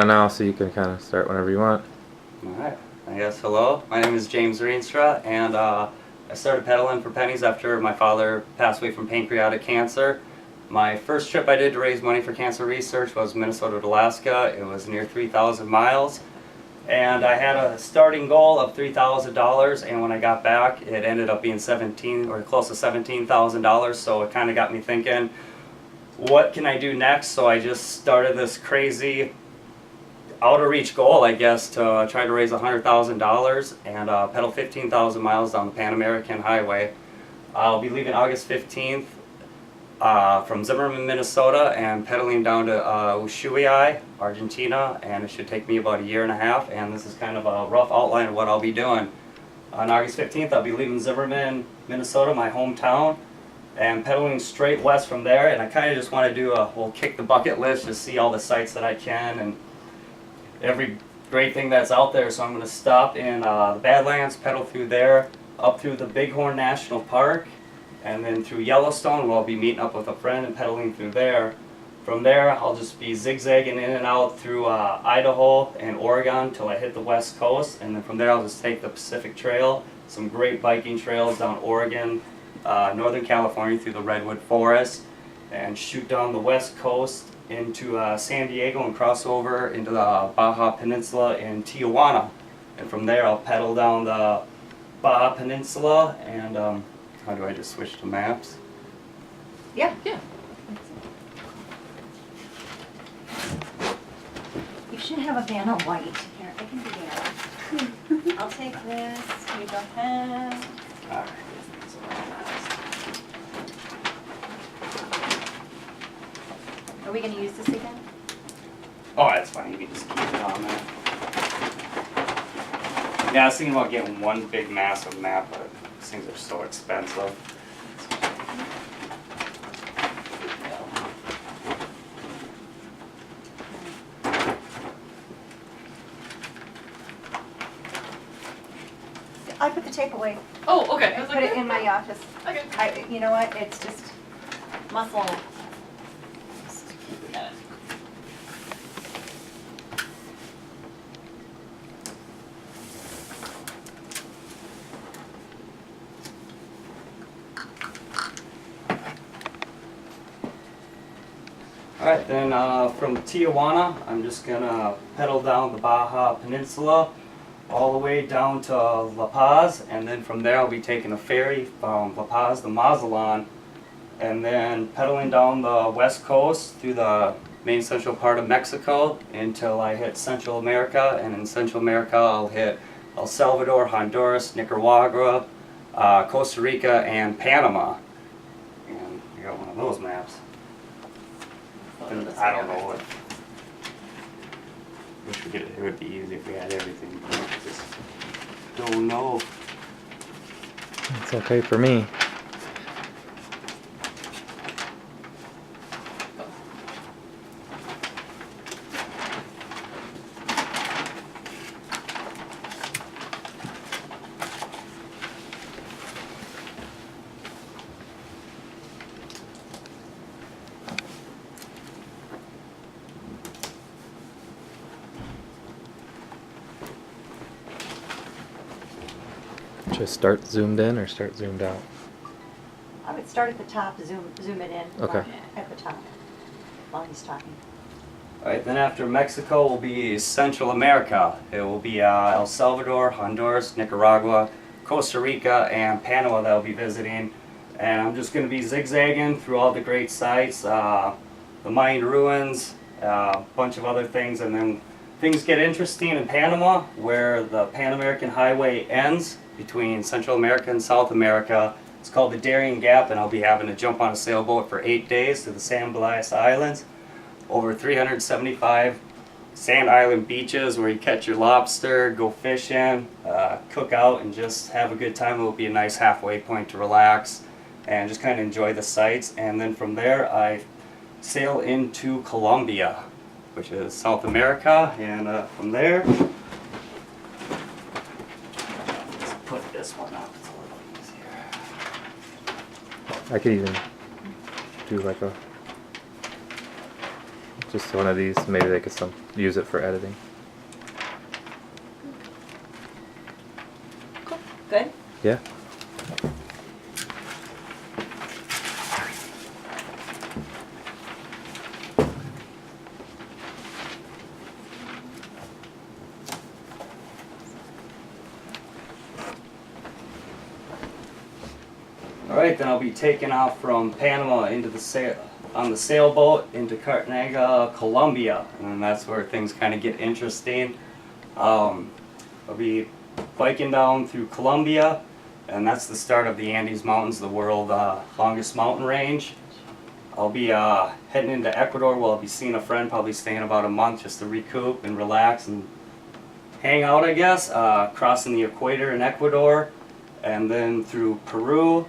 now, so you can kind of start whenever you want. Alright, I guess hello. My name is James Reenstra, and I started pedaling for pennies after my father passed away from pancreatic cancer. My first trip I did to raise money for cancer research was Minnesota to Alaska. It was near 3,000 miles. And I had a starting goal of $3,000, and when I got back, it ended up being close to $17,000. So it kind of got me thinking, what can I do next? So I just started this crazy out of reach goal, I guess, to try to raise $100,000 and pedal 15,000 miles down the Pan American Highway. I'll be leaving August 15th from Zimmerman, Minnesota, and pedaling down to Ushuaia, Argentina, and it should take me about a year and a half, and this is kind of a rough outline of what I'll be doing. On August 15th, I'll be leaving Zimmerman, Minnesota, my hometown, and pedaling straight west from there, and I kind of just want to do a whole kick the bucket list, just see all the sites that I can, and every great thing that's out there. So I'm going to stop in the Badlands, pedal through there, up through the Bighorn National Park, and then through Yellowstone, where I'll be meeting up with a friend and pedaling through there. From there, I'll just be zigzagging in and out through Idaho and Oregon till I hit the west coast, and then from there I'll just take the Pacific Trail, some great biking trails down Oregon, Northern California through the Redwood Forest, and shoot down the west coast into San Diego and cross over into the Baja Peninsula in Tijuana. And from there I'll pedal down the Baja Peninsula and how do I just switch to maps? Yeah. You should have a van of white. Here, I can do that. I'll take this. You go ahead. Alright. Are we going to use this again? Oh, that's fine. You can just keep it on there. Yeah, I was thinking about getting one big massive map, but these things are so expensive. I put the tape away. Oh, okay. I I was put like, it in my office. Okay. You know what? It's just muscle. Alright, then from Tijuana, I'm just gonna pedal down the Baja Peninsula all the way down to La Paz, and then from there I'll be taking a ferry from La Paz to Mazatlan, and then pedaling down the west coast through the main central part of Mexico until I hit Central America, and in Central America I'll hit El Salvador, Honduras, Nicaragua, Costa Rica, and Panama. And I got one of those maps. And I don't know what. Wish we could. It would be easy if we had everything. But I just don't know. It's okay for me. Just start zoomed in or start zoomed out? I would start at the top, zoom it in. Okay. At the top, while he's talking. Alright, then after Mexico will be Central America. It will be El Salvador, Honduras, Nicaragua, Costa Rica, and Panama that I'll be visiting. And I'm just going to be zigzagging through all the great sites, the Mayan ruins, a bunch of other things, and then things get interesting in Panama, where the Pan American Highway ends between Central America and South America. It's called the Darien Gap, and I'll be having to jump on a sailboat for 8 days to the San Blas Islands. Over 375 sand island beaches where you catch your lobster, go fishing, cook out, and just have a good time. It will be a nice halfway point to relax and just kind of enjoy the sights. And then from there, I sail into Colombia, which is South America, and from there, let's put this one up. It's a little easier. I could even do like a Just one of these. Maybe they could use it for editing. Cool. Good? Yeah. Alright, then I'll be taking off from Panama into on the sailboat into Cartagena, Colombia, and that's where things kind of get interesting. I'll be biking down through Colombia, and that's the start of the Andes Mountains, the world's longest mountain range. I'll be heading into Ecuador where I'll be seeing a friend, probably staying about a month just to recoup and relax and hang out, I guess. Crossing the equator in Ecuador, and then through Peru.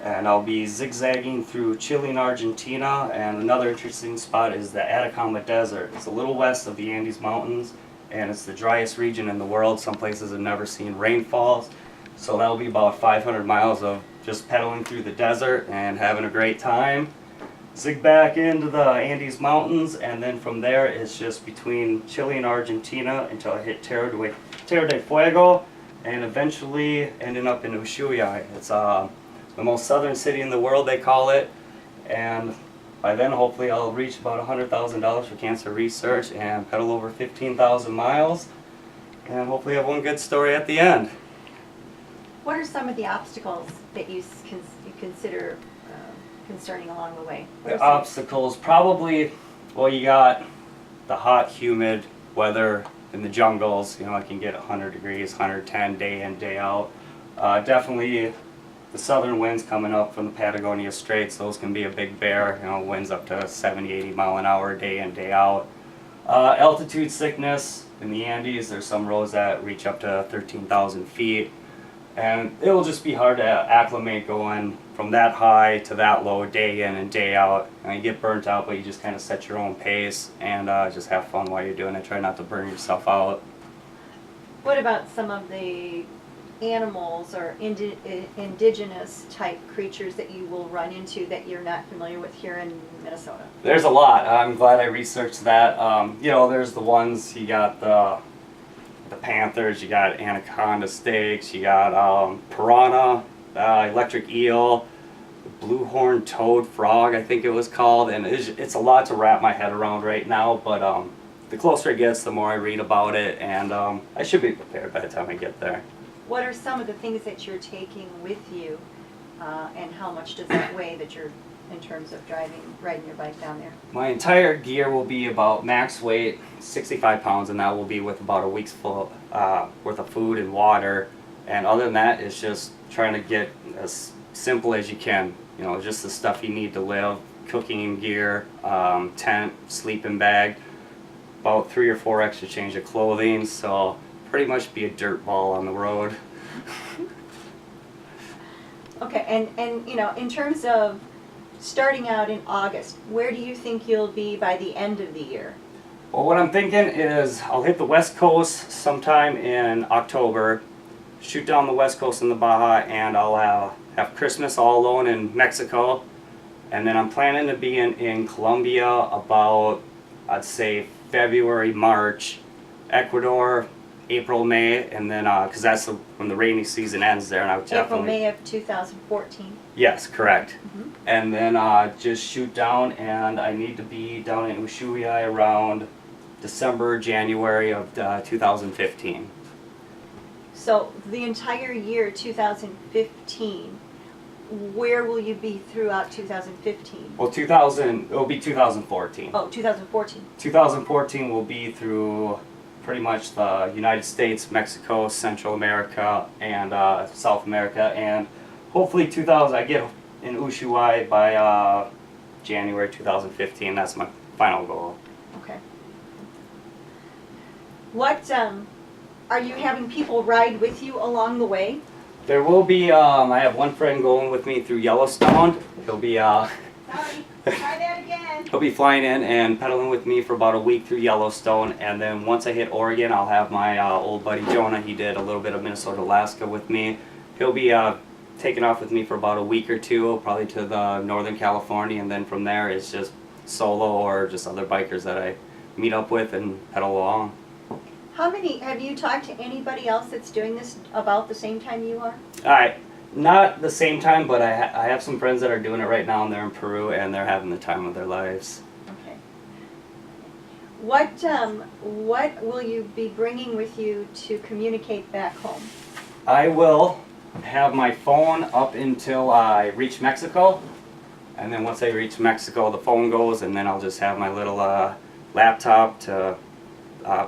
And I'll be zigzagging through Chile and Argentina, and another interesting spot is the Atacama Desert. It's a little west of the Andes Mountains, and it's the driest region in the world. Some places have never seen rainfalls, so that'll be about 500 miles of just pedaling through the desert and having a great time. Zig back into the Andes Mountains, and then from there it's just between Chile and Argentina until I hit Tierra del Fuego, and eventually ending up in Ushuaia. It's the most southern city in the world, they call it, and by then hopefully I'll reach about $100,000 for cancer research and pedal over 15,000 miles, and hopefully have one good story at the end. What are some of the obstacles that you consider concerning along the way? The obstacles, probably, well, you got the hot, humid weather in the jungles. You know, it can get 100 degrees, 110 day in, day out. Definitely the southern winds coming up from the Patagonia Straits, those can be a big bear. You know, winds up to 70, 80 mile an hour day in, day out. Altitude sickness in the Andes, there's some roads that reach up to 13,000 feet. And it will just be hard to acclimate going from that high to that low day in and day out. And you get burnt out, but you just kind of set your own pace and just have fun while you're doing it. Try not to burn yourself out. What about some of the animals or indigenous type creatures that you will run into that you're not familiar with here in Minnesota? There's a lot. I'm glad I researched that. You know, there's the ones, you got the panthers, you got anaconda snakes, you got piranha, electric eel, the blue horned toad frog, I think it was called, and it's a lot to wrap my head around right now, but the closer it gets, the more I read about it, and I should be prepared by the time I get there. What are some of the things that you're taking with you, and how much does that weigh that you're in terms of riding your bike down there? My entire gear will be about max weight, 65 pounds, and that will be with about a week's full worth of food and water. And other than that, it's just trying to get as simple as you can. You know, just the stuff you need to live, cooking gear, tent, sleeping bag, about 3 or 4 extra change of clothing. So pretty much be a dirt ball on the road. Okay, and you know, in terms of starting out in August, where do you think you'll be by the end of the year? Well, what I'm thinking is I'll hit the West Coast sometime in October, shoot down the West Coast in the Baja, and I'll have Christmas all alone in Mexico. And then I'm planning to be in Colombia about, I'd say, February, March, Ecuador, April, May, and then, because that's when the rainy season ends there, and I would definitely... April, May of 2014? Yes, correct. Mm-hmm. And then just shoot down, and I need to be down in Ushuaia around December, January of 2015. So the entire year 2015, where will you be throughout 2015? Well, it'll be 2014. Oh, 2014. 2014 will be through pretty much the United States, Mexico, Central America, and South America, and hopefully I get in Ushuaia by January 2015. That's my final goal. Okay. What are you having people ride with you along the way? There will be. I have one friend going with me through Yellowstone. He'll be. Sorry, try that again. He'll be flying in and pedaling with me for about a week through Yellowstone, and then once I hit Oregon, I'll have my old buddy Jonah. He did a little bit of Minnesota, Alaska with me. He'll be taking off with me for about a week or two, probably to the Northern California, and then from there it's just solo or just other bikers that I meet up with and pedal along. Have you talked to anybody else that's doing this about the same time you are? Not the same time, but I have some friends that are doing it right now, and they're in Peru, and they're having the time of their lives. Okay. What will you be bringing with you to communicate back home? I will have my phone up until I reach Mexico, and then once I reach Mexico, the phone goes, and then I'll just have my little laptop to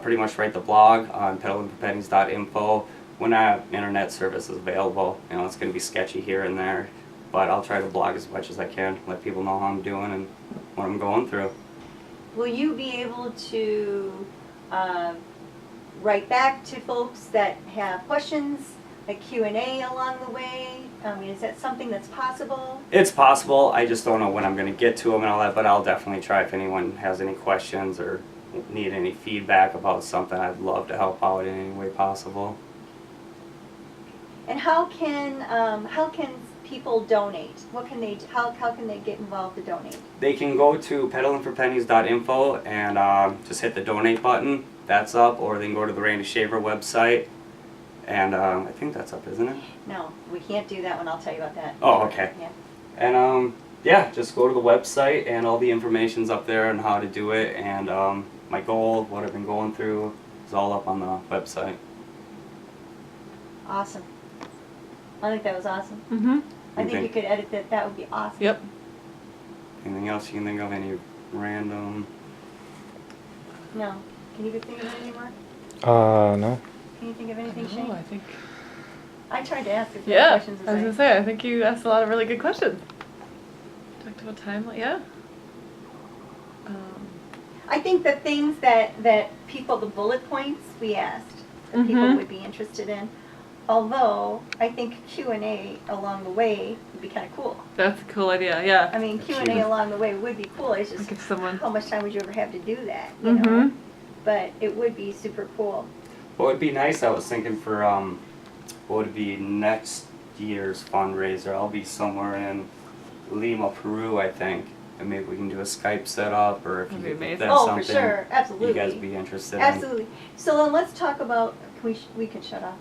pretty much write the blog on pedalingforpennies.info when I have internet service is available. You know, it's going to be sketchy here and there, but I'll try to blog as much as I can, let people know how I'm doing and what I'm going through. Will you be able to write back to folks that have questions, a Q&A along the way? I mean, is that something that's possible? It's possible. I just don't know when I'm going to get to them and all that, but I'll definitely try if anyone has any questions or need any feedback about something. I'd love to help out in any way possible. And how can people donate? How can they get involved to donate? They can go to pedalingforpennies.info and just hit the donate button. That's up, or they can go to the Randy Shaver website, and I think that's up, isn't it? No, we can't do that one. I'll tell you about that. Oh, okay. Yeah. And yeah, just go to the website, and all the information's up there on how to do it, and my goal, what I've been going through, is all up on the website. Awesome. I think that was awesome. Mm-hmm. I think Okay. you could edit that. That would be awesome. Yep. Anything else you can think of? Any random? No. Can you think of anything more? No. Can you think of anything, Oh, Shane? I think. I tried to ask as many Yeah. questions I was gonna as say. I think you asked a lot of really good questions. Talked about time. Yeah. I think the things that people, the bullet points we asked, that people Mhm. would be interested in. Although I think Q&A along the way would be kind of cool. That's a cool idea. Yeah. I mean, Q&A along the way would be cool. It's just Like if someone. how much time would you ever have to do that? You know? Mhm. But it would be super cool. What would be nice, I was thinking for what would be next year's fundraiser. I'll be somewhere in Lima, Peru, I think, and maybe we can do a Skype setup, or if That'd you be amazing. that's Oh, for something sure. Absolutely. you guys be interested in. Absolutely. So then let's talk about, we can shut off.